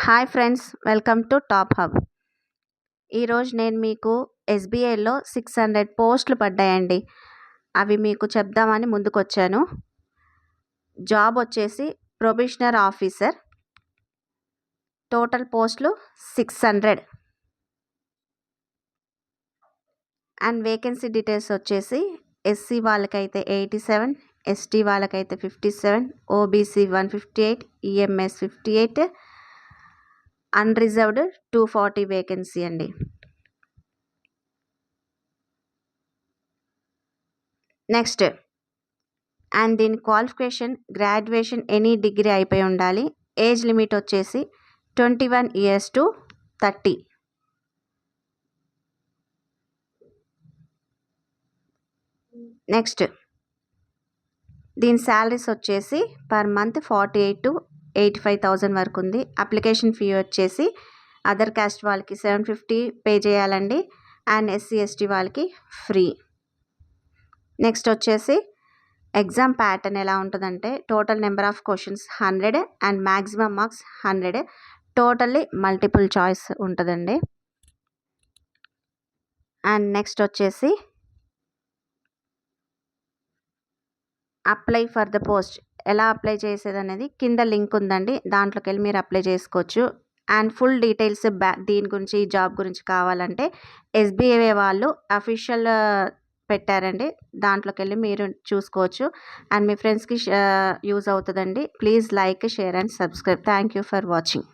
Hi friends, welcome to top hub. ఈరోజు నేను మీకు ఎస్బీఐలో 600 పోస్టులు పడ్డాయండి. అవి మీకు చెప్దామని ముందుకొచ్చాను. జాబ్ వచ్చేసి ప్రొబేషనర్ ఆఫీసర్. టోటల్ పోస్టులు 600 అండ్ వేకెన్సీ డీటెయిల్స్ వచ్చేసి ఎస్సీ వాళ్ళకైతే 87, ఎస్టీ వాళ్ళకైతే 57, ఓబీసీ 158, ఈఎంఎస్ 58, అన్రిజర్వ్డ్ 240 వేకెన్సీ అండి. నెక్స్ట్, అండ్ దీని క్వాలిఫికేషన్ గ్రాడ్యుయేషన్ ఎనీ డిగ్రీ అయిపోయి ఉండాలి. ఏజ్ లిమిట్ వచ్చేసి 21 years to 30. నెక్స్ట్, దీని శాలరీస్ వచ్చేసి పర్ మంత్ 48,000 to 85,000 వరకు ఉంది. అప్లికేషన్ ఫీ వచ్చేసి అదర్ క్యాస్ట్ వాళ్ళకి 750 పే చేయాలండి, అండ్ ఎస్సీ ఎస్టీ వాళ్ళకి ఫ్రీ. నెక్స్ట్ వచ్చేసి ఎగ్జామ్ ప్యాటర్న్ ఎలా ఉంటుందంటే total number of questions 100 and maximum marks 100. Totally multiple choice ఉంటుందండి. అండ్ నెక్స్ట్ వచ్చేసి అప్లై ఫర్ ద పోస్ట్ ఎలా అప్లై చేసేది అనేది కింద లింక్ ఉందండి, దాంట్లోకి వెళ్ళి మీరు అప్లై చేసుకోవచ్చు. అండ్ ఫుల్ డీటెయిల్స్ దీని గురించి ఈ జాబ్ గురించి కావాలంటే ఎస్బీఐ వాళ్ళు అఫీషియల్ పెట్టారండి, దాంట్లోకి వెళ్ళి మీరు చూసుకోవచ్చు. అండ్ మీ ఫ్రెండ్స్కి యూజ్ అవుతుందండి. Please like, share and subscribe. Thank you for watching.